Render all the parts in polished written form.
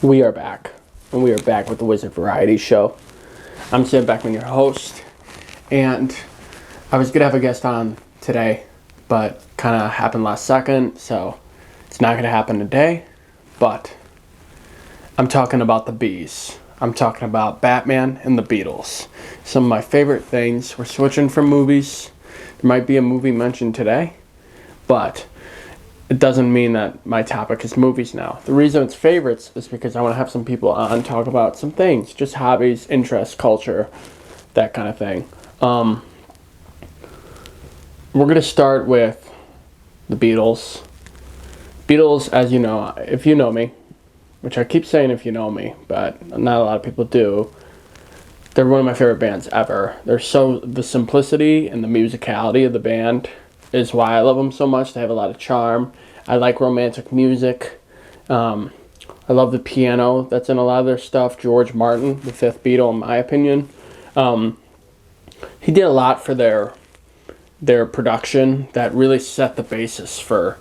We are back, and we are back with the Wizard Variety Show. I'm Sam Beckman, your host, and I was going to have a guest on today, but kind of happened last second, so it's not going to happen today, but I'm talking about the Bees. I'm talking about Batman and the Beatles. Some of my favorite things. We're switching from movies. There might be a movie mentioned today, but it doesn't mean that my topic is movies now. The reason it's favorites is because I want to have some people on talk about some things, just hobbies, interests, culture, that kind of thing. We're going to start with the Beatles. Beatles, as you know, if you know me, which I keep saying if you know me, but not a lot of people do, they're one of my favorite bands ever. The simplicity and the musicality of the band is why I love them so much. They have a lot of charm. I like romantic music. I love the piano that's in a lot of their stuff. George Martin, the fifth Beatle, in my opinion. He did a lot for their production that really set the basis for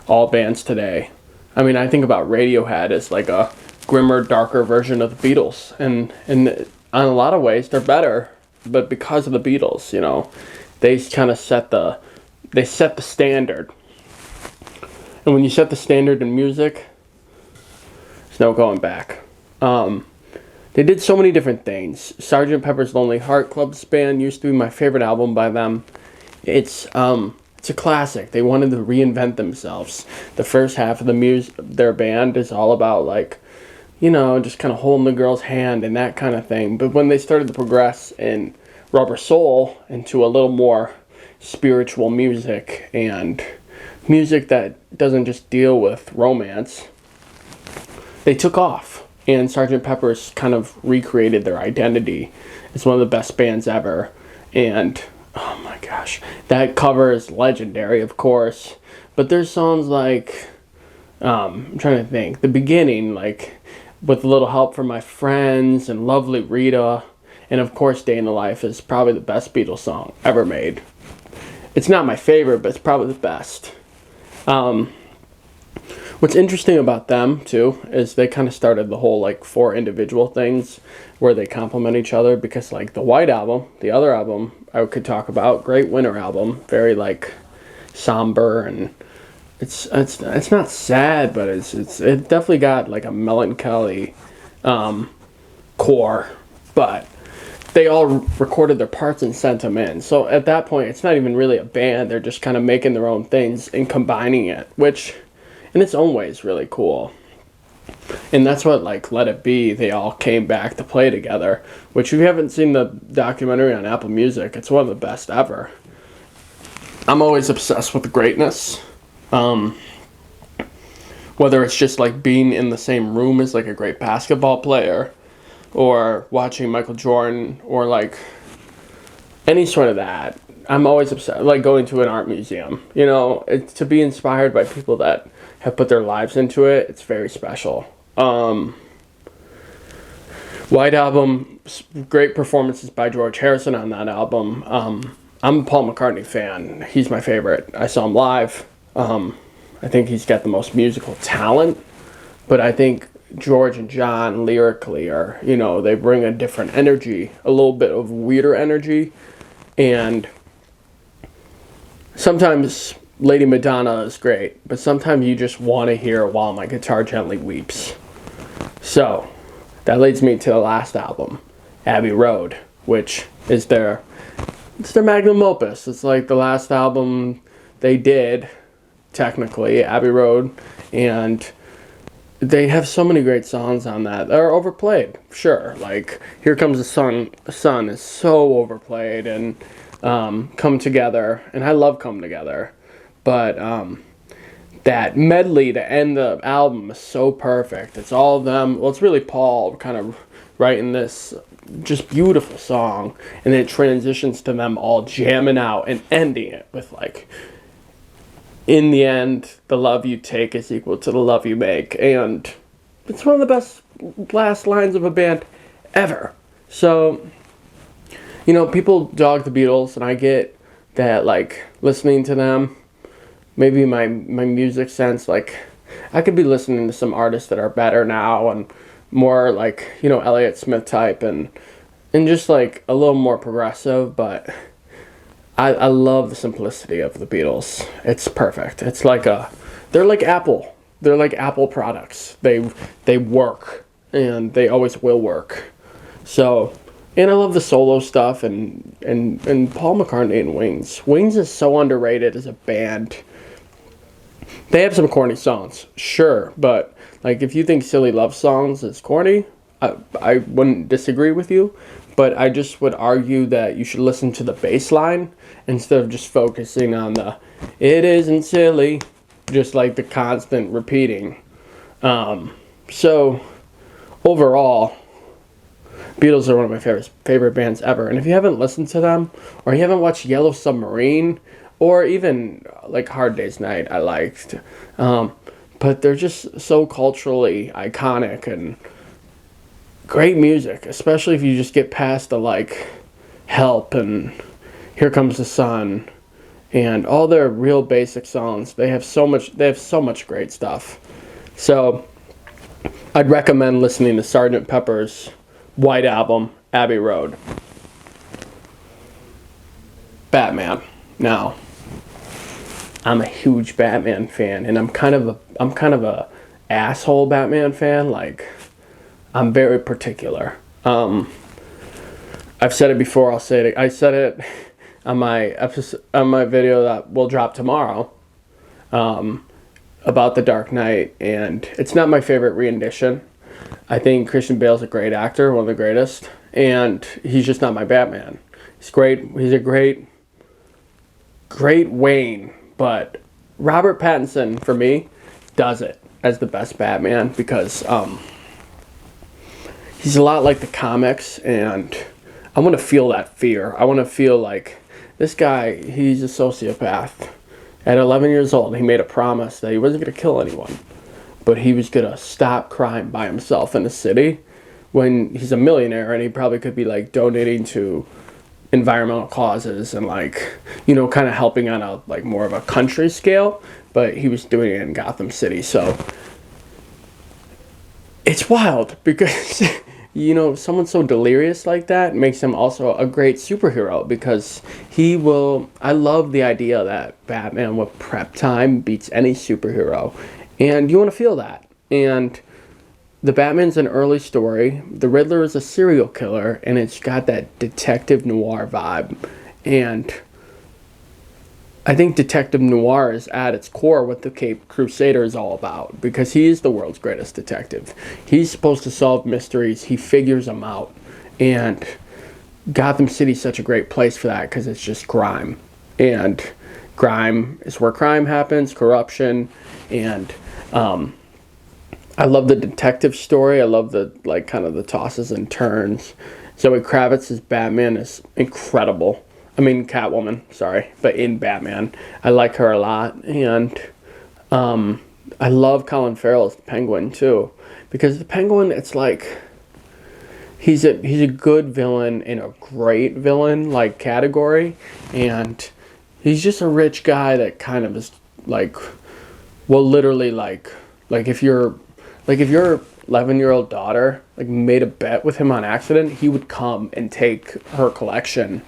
all bands today. I mean, I think about Radiohead as like a grimmer, darker version of the Beatles. And on a lot of ways, they're better. But because of the Beatles, they kind of set the standard. And when you set the standard in music, there's no going back. They did so many different things. Sgt. Pepper's Lonely Heart Club Band used to be my favorite album by them. It's a classic. They wanted to reinvent themselves. The first half of their band is all about just kind of holding the girl's hand and that kind of thing. But when they started to progress in Rubber Soul into a little more spiritual music and music that doesn't just deal with romance, they took off, and Sgt. Pepper's kind of recreated their identity. It's one of the best bands ever, and oh my gosh, that cover is legendary, of course, but there's songs like I'm trying to think, the beginning, like With a Little Help from My Friends and Lovely Rita, and of course Day in the Life is probably the best Beatles song ever made. It's not my favorite, but it's probably the best. What's interesting about them, too, is they kind of started the whole, four individual things where they complement each other, because, the White Album, the other album I could talk about, great winter album, very, somber, and it's not sad, but it definitely got, a melancholy core, but they all recorded their parts and sent them in. So at that point, it's not even really a band. They're just kind of making their own things and combining it, which in its own way is really cool. And that's what, Let It Be, they all came back to play together, which if you haven't seen the documentary on Apple Music, it's one of the best ever. I'm always obsessed with greatness. Whether it's just, being in the same room as, a great basketball player, or watching Michael Jordan, or any sort of that. I'm always obsessed, going to an art museum. It's to be inspired by people that have put their lives into it. It's very special. White Album, great performances by George Harrison on that album. I'm a Paul McCartney fan. He's my favorite. I saw him live. I think he's got the most musical talent, but I think George and John lyrically are, they bring a different energy, a little bit of weirder energy, and sometimes Lady Madonna is great, but sometimes you just want to hear While My Guitar Gently Weeps. So, that leads me to the last album, Abbey Road, which is their magnum opus. It's the last album they did, technically, Abbey Road, and they have so many great songs on that. They're overplayed, sure. Here Comes the Sun is so overplayed, and Come Together, and I love Come Together. But that medley to end the album is so perfect. It's all of them. Well, it's really Paul kind of writing this just beautiful song, and then it transitions to them all jamming out and ending it with in the end, the love you take is equal to the love you make. And it's one of the best last lines of a band ever. So, people dog the Beatles, and I get that, listening to them, maybe my music sense, I could be listening to some artists that are better now, and more like, Elliott Smith type, and just like a little more progressive, but I love the simplicity of the Beatles. It's perfect. It's like they're like Apple. They're like Apple products. They work, and they always will work. So, and I love the solo stuff, and Paul McCartney and Wings. Wings is so underrated as a band. They have some corny songs, sure, but like if you think Silly Love Songs is corny, I wouldn't disagree with you, but I just would argue that you should listen to the bass line instead of just focusing on the "it isn't silly," just like the constant repeating. So overall, Beatles are one of my favorite bands ever. And if you haven't listened to them, or you haven't watched Yellow Submarine, or even like Hard Day's Night, I liked. But they're just so culturally iconic and great music, especially if you just get past the like Help and Here Comes the Sun and all their real basic songs. They have so much great stuff. So I'd recommend listening to Sgt. Pepper's White Album, Abbey Road. Batman. Now, I'm a huge Batman fan, and I'm kind of a asshole Batman fan. Like, I'm very particular. I've said it before. I'll say it. I said it on my video that will drop tomorrow, about The Dark Knight, and it's not my favorite rendition. I think Christian Bale's a great actor, one of the greatest, and he's just not my Batman. He's great. He's a great Wayne, but Robert Pattinson, for me, does it as the best Batman because he's a lot like the comics, and I want to feel that fear. I want to feel like this guy, he's a sociopath. At 11 years old, he made a promise that he wasn't going to kill anyone, but he was going to stop crime by himself in the city when he's a millionaire, and he probably could be like donating to environmental causes and like, kind of helping on a like more of a country scale, but he was doing it in Gotham City. So it's wild because someone so delirious like that makes him also a great superhero because I love the idea that Batman with prep time beats any superhero, and you want to feel that. And the Batman's an early story. The Riddler is a serial killer, and it's got that detective noir vibe. And I think detective noir is at its core what the Caped Crusader is all about, because he is the world's greatest detective. He's supposed to solve mysteries. He figures them out. And Gotham City is such a great place for that because it's just crime. And crime is where crime happens, corruption, and I love the detective story. I love the kind of the tosses and turns. Zoe Kravitz's Batman is incredible. I mean Catwoman, sorry, but in Batman, I like her a lot, and I love Colin Farrell as the Penguin too, because the Penguin, it's like he's a good villain in a great villain like category, and he's just a rich guy that kind of is like, well, literally like if your 11-year-old daughter like made a bet with him on accident, he would come and take her collection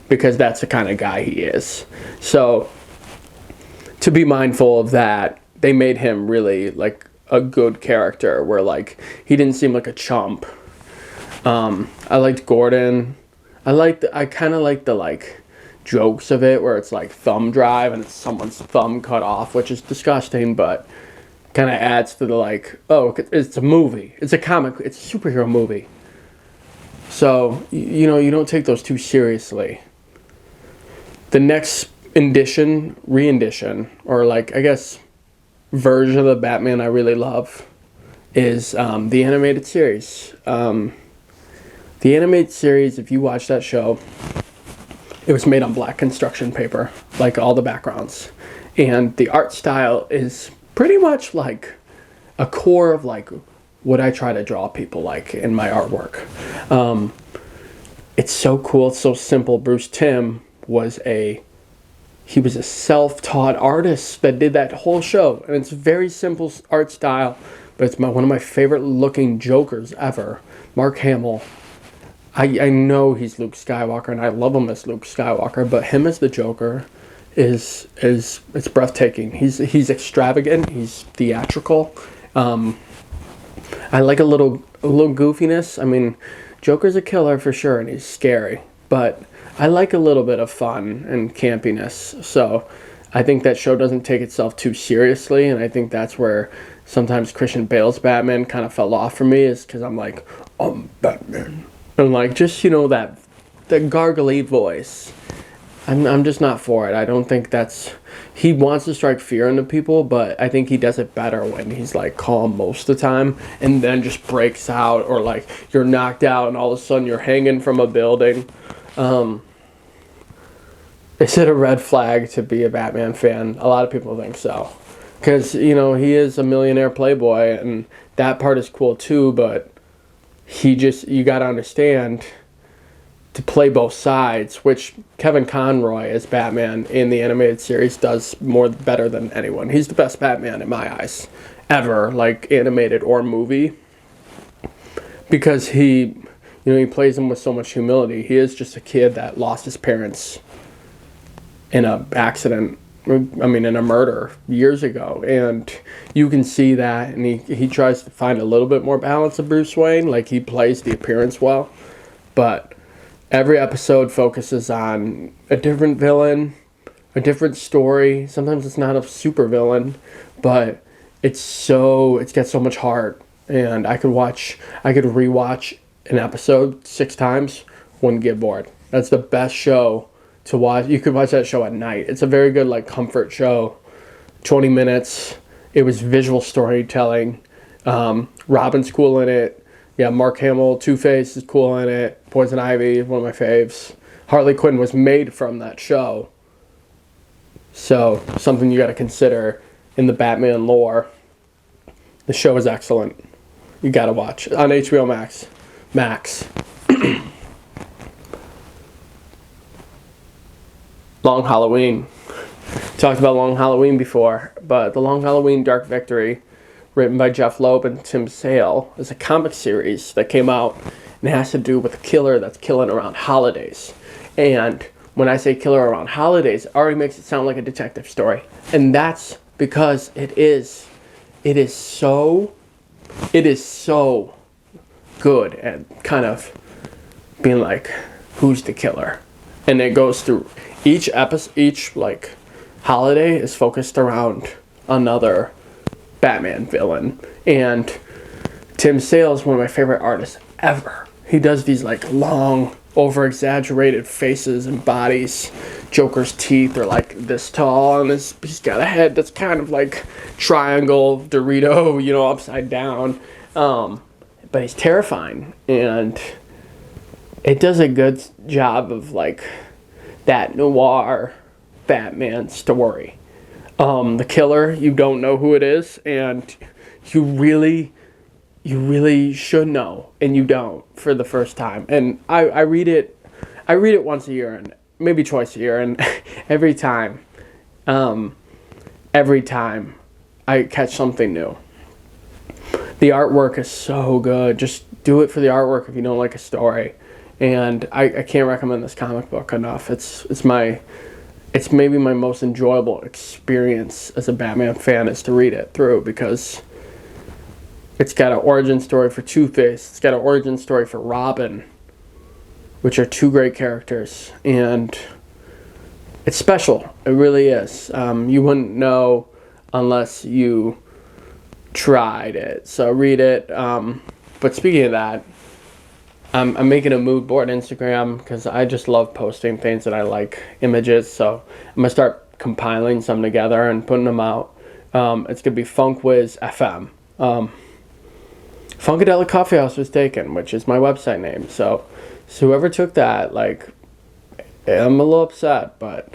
because that's the kind of guy he is. So to be mindful of that, they made him really like a good character where like he didn't seem like a chump. I liked Gordon. I kind of like the like jokes of it where it's like thumb drive and it's someone's thumb cut off, which is disgusting, but kind of adds to the like, oh, it's a movie, it's a comic, it's a superhero movie. So you don't take those too seriously. The next rendition, or like I guess version of the Batman I really love is the animated series. The animated series, if you watch that show, it was made on black construction paper, like all the backgrounds, and the art style is pretty much like a core of like what I try to draw people like in my artwork. It's so cool, it's so simple. Bruce Timm was a he was a self-taught artist that did that whole show, and it's a very simple art style, but it's one of my favorite looking Jokers ever. Mark Hamill. I know he's Luke Skywalker, and I love him as Luke Skywalker, but him as the Joker is it's breathtaking. He's extravagant. He's theatrical. I like a little goofiness. I mean, Joker's a killer for sure, and he's scary, but I like a little bit of fun and campiness. So I think that show doesn't take itself too seriously, and I think that's where sometimes Christian Bale's Batman kind of fell off for me, is because I'm like, I'm Batman. And like, just, that gargly voice. I'm just not for it. I don't think he wants to strike fear into people, but I think he does it better when he's like calm most of the time, and then just breaks out, or like you're knocked out and all of a sudden you're hanging from a building. Is it a red flag to be a Batman fan? A lot of people think so. Because, he is a millionaire playboy, and that part is cool too, but you got to understand to play both sides, which Kevin Conroy as Batman in the animated series does better than anyone. He's the best Batman in my eyes ever, like animated or movie, because he plays him with so much humility. He is just a kid that lost his parents in a accident, in a murder years ago, and you can see that, and he tries to find a little bit more balance of Bruce Wayne. Like, he plays the appearance well, but every episode focuses on a different villain, a different story. Sometimes it's not a super villain, but it's got so much heart, and I could rewatch an episode 6 times, wouldn't get bored. That's the best show to watch. You could watch that show at night. It's a very good like comfort show. 20 minutes. It was visual storytelling. Robin's cool in it. Yeah, Mark Hamill, Two-Face is cool in it. Poison Ivy, one of my faves. Harley Quinn was made from that show. So, something you got to consider in the Batman lore. The show is excellent. You got to watch it on HBO Max. Long Halloween. Talked about Long Halloween before, but the Long Halloween Dark Victory, written by Jeff Loeb and Tim Sale, is a comic series that came out, and it has to do with a killer that's killing around holidays. And when I say killer around holidays, it already makes it sound like a detective story. And that's because it is so good at kind of being like, who's the killer? And it goes through each holiday is focused around another Batman villain. And Tim Sale is one of my favorite artists ever. He does these like long, over-exaggerated faces and bodies. Joker's teeth are like this tall, and he's got a head that's kind of like triangle Dorito, upside down. But he's terrifying, and it does a good job of like that noir Batman story. The killer, you don't know who it is, and you really should know, and you don't for the first time. And I read it once a year, and maybe twice a year, and every time I catch something new. The artwork is so good. Just do it for the artwork if you don't like a story. And I can't recommend this comic book enough. It's maybe my most enjoyable experience as a Batman fan is to read it through, because it's got an origin story for Two-Face. It's got an origin story for Robin, which are 2 great characters, and it's special. It really is. You wouldn't know unless you tried it. So read it. But speaking of that, I'm making a mood board Instagram because I just love posting things that I like, images. So I'm going to start compiling some together and putting them out. It's going to be Funkwiz FM. Funkadelicoffeehouse was taken, which is my website name. So whoever took that, like, I'm a little upset, but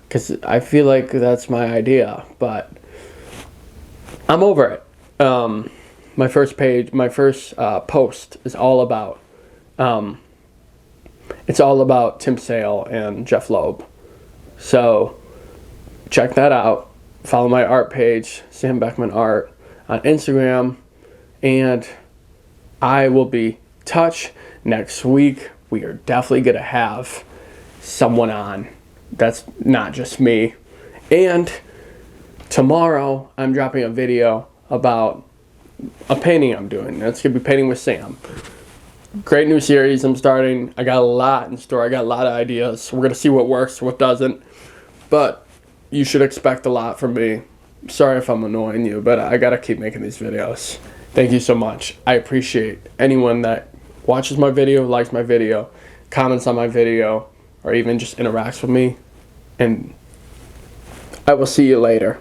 because I feel like that's my idea, but I'm over it. My first post is all about it's all about Tim Sale and Jeff Loeb. So check that out. Follow my art page, Sam Beckman Art, on Instagram. And I will be touch next week. We are definitely going to have someone on that's not just me. And tomorrow I'm dropping a video about a painting I'm doing. That's going to be Painting with Sam. Great new series I'm starting. I got a lot in store. I got a lot of ideas. We're going to see what works, what doesn't. But you should expect a lot from me. Sorry if I'm annoying you, but I got to keep making these videos. Thank you so much. I appreciate anyone that watches my video, likes my video, comments on my video, or even just interacts with me. And I will see you later.